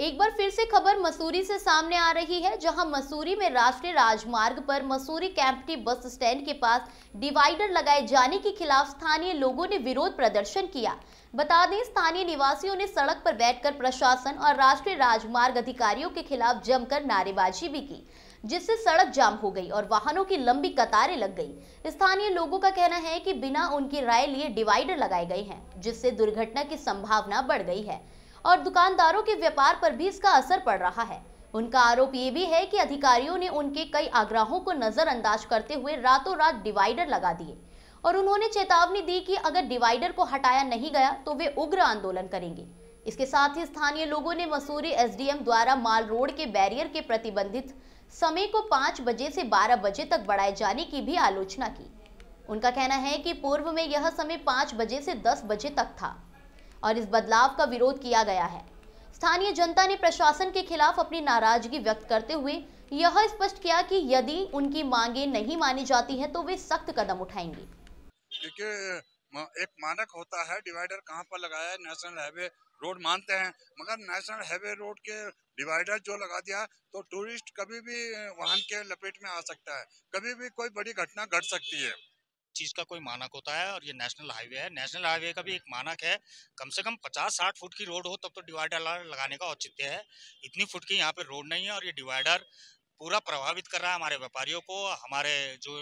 एक बार फिर से खबर मसूरी से सामने आ रही है, जहां मसूरी में राष्ट्रीय राजमार्ग पर मसूरी कैंपटी बस स्टैंड के पास डिवाइडर लगाए जाने के खिलाफ स्थानीय लोगों ने विरोध प्रदर्शन किया। बता दें, स्थानीय निवासियों ने सड़क पर बैठकर प्रशासन और राष्ट्रीय राजमार्ग अधिकारियों के खिलाफ जमकर नारेबाजी भी की, जिससे सड़क जाम हो गई और वाहनों की लंबी कतारें लग गई। स्थानीय लोगों का कहना है कि बिना उनकी राय लिए डिवाइडर लगाए गए हैं, जिससे दुर्घटना की संभावना बढ़ गई है और दुकानदारों के व्यापार पर भी इसका असर पड़ रहा है। उनका आरोप ये भी है कि अधिकारियों ने उनके कई आग्रहों को नजरअंदाज करते हुए रातों रात डिवाइडर लगा दिए और उन्होंने चेतावनी दी कि अगर डिवाइडर को हटाया नहीं गया तो वे उग्र आंदोलन करेंगे। इसके साथ ही स्थानीय लोगों ने मसूरी एसडीएम द्वारा माल रोड के बैरियर के प्रतिबंधित समय को 5 बजे से 12 बजे तक बढ़ाए जाने की भी आलोचना की। उनका कहना है कि पूर्व में यह समय 5 बजे से 10 बजे तक था और इस बदलाव का विरोध किया गया है। स्थानीय जनता ने प्रशासन के खिलाफ अपनी नाराजगी व्यक्त करते हुए यह स्पष्ट किया कि यदि उनकी मांगे नहीं मानी जाती है तो वे सख्त कदम उठाएंगे। क्योंकि एक मानक होता है डिवाइडर कहाँ पर लगाया है, नेशनल हाईवे रोड मानते हैं, मगर नेशनल हाईवे रोड के डिवाइडर जो लगा दिया तो टूरिस्ट कभी भी वाहन के लपेट में आ सकता है, कभी भी कोई बड़ी घटना घट सकती है। चीज का कोई मानक होता है और ये नेशनल हाईवे है। नेशनल हाईवे का भी एक मानक है, कम से कम 50-60 फुट की रोड हो तब तो डिवाइडर लगाने का औचित्य है। इतनी फुट की यहाँ पे रोड नहीं है और ये डिवाइडर पूरा प्रभावित कर रहा है हमारे व्यापारियों को, हमारे जो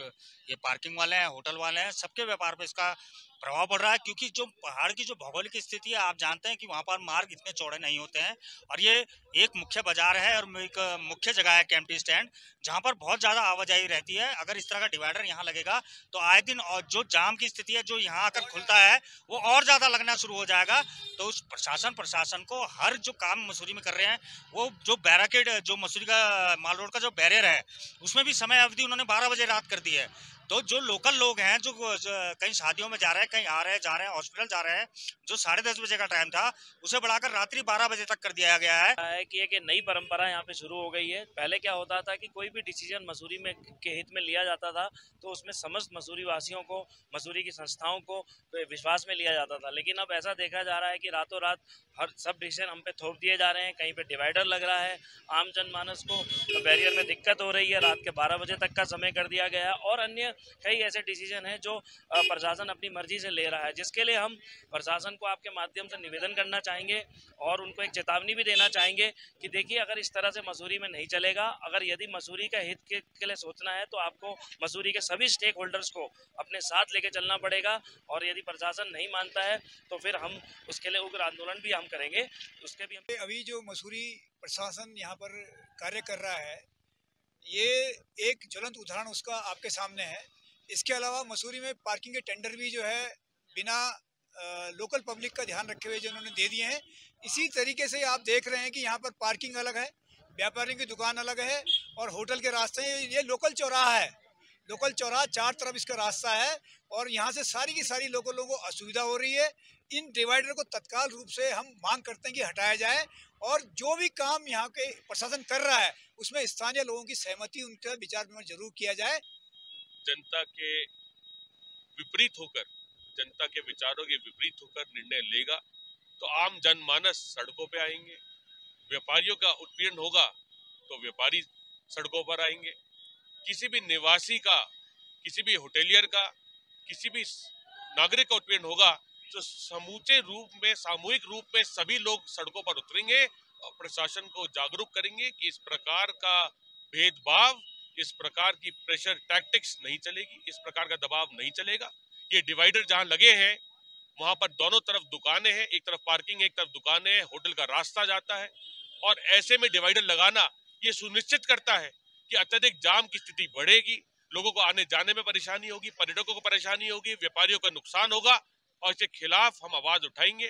ये पार्किंग वाले हैं, होटल वाले हैं, सबके व्यापार पे इसका प्रभाव पड़ रहा है। क्योंकि जो पहाड़ की जो भौगोलिक स्थिति है, आप जानते हैं कि वहाँ पर मार्ग इतने चौड़े नहीं होते हैं और ये एक मुख्य बाजार है और एक मुख्य जगह है कैंपटी स्टैंड, जहाँ पर बहुत ज़्यादा आवाजाही रहती है। अगर इस तरह का डिवाइडर यहाँ लगेगा तो आए दिन और जो जाम की स्थिति है जो यहाँ आकर खुलता है वो और ज़्यादा लगना शुरू हो जाएगा। तो उस प्रशासन को हर जो काम मसूरी में कर रहे हैं, वो जो बैरिकेड जो मसूरी का माल रोड का जो बैरियर है उसमें भी समय अवधि उन्होंने 12 बजे रात कर दी है। तो जो लोकल लोग हैं जो कहीं शादियों में जा रहे हैं, कहीं आ रहे हैं, जा रहे हैं, हॉस्पिटल जा रहे हैं, जो 10:30 बजे का टाइम था उसे बढ़ाकर रात्रि 12 बजे तक कर दिया गया है कि एक नई परंपरा यहाँ पे शुरू हो गई है। पहले क्या होता था कि कोई भी डिसीजन मसूरी में के हित में लिया जाता था तो उसमें समस्त मसूरी वासियों को, मसूरी की संस्थाओं को विश्वास में लिया जाता था, लेकिन अब ऐसा देखा जा रहा है कि रातों रात हर सब डिसीजन हम पे थोप दिए जा रहे हैं। कहीं पे डिवाइडर लग रहा है, आम जनमानस को बैरियर में दिक्कत हो रही है, रात के 12 बजे तक का समय कर दिया गया है और अन्य कई ऐसे डिसीजन हैं जो प्रशासन अपनी मर्जी से ले रहा है, जिसके लिए हम प्रशासन को आपके माध्यम से निवेदन करना चाहेंगे और उनको एक चेतावनी भी देना चाहेंगे कि देखिए, अगर इस तरह से मसूरी में नहीं चलेगा, अगर यदि मसूरी का हित के लिए सोचना है तो आपको मसूरी के सभी स्टेक होल्डर्स को अपने साथ लेके चलना पड़ेगा और यदि प्रशासन नहीं मानता है तो फिर हम उसके लिए उग्र आंदोलन भी हम करेंगे। उसके भी हम अभी जो मसूरी प्रशासन यहाँ पर कार्य कर रहा है, ये एक ज्वलंत उदाहरण उसका आपके सामने है। इसके अलावा मसूरी में पार्किंग के टेंडर भी जो है बिना लोकल पब्लिक का ध्यान रखे हुए जो उन्होंने दे दिए हैं। इसी तरीके से आप देख रहे हैं कि यहाँ पर पार्किंग अलग है, व्यापारियों की दुकान अलग है और होटल के रास्ते, ये लोकल चौराहा है। लोकल चौराहा, 4 तरफ इसका रास्ता है और यहाँ से सारी की सारी लोगों को असुविधा हो रही है। इन डिवाइडर को तत्काल रूप से हम मांग करते हैं कि हटाया जाए और जो भी काम यहाँ के प्रशासन कर रहा है उसमें स्थानीय लोगों की सहमति, उनका विचार विमर्श जरूर किया जाए। जनता के विपरीत होकर, जनता के विचारों के विपरीत होकर निर्णय लेगा तो आम जनमानस सड़कों पे आएंगे। व्यापारियों का उत्पीड़न होगा तो व्यापारी सड़कों पर आएंगे। किसी भी निवासी का, किसी भी होटेलियर का, किसी भी नागरिक का उत्पीड़न होगा तो समूचे रूप में, सामूहिक रूप में सभी लोग सड़कों पर उतरेंगे और प्रशासन को जागरूक करेंगे कि इस प्रकार का भेदभाव, इस प्रकार की प्रेशर टैक्टिक्स नहीं चलेगी, इस प्रकार का दबाव नहीं चलेगा। ये डिवाइडर जहां लगे हैं वहां पर दोनों तरफ दुकानें हैं, एक तरफ पार्किंग, एक तरफ दुकानें हैं, होटल का रास्ता जाता है और ऐसे में डिवाइडर लगाना ये सुनिश्चित करता है कि अत्यधिक जाम की स्थिति बढ़ेगी, लोगों को आने जाने में परेशानी होगी, पर्यटकों को परेशानी होगी, व्यापारियों का नुकसान होगा और इसके खिलाफ हम आवाज उठाएंगे।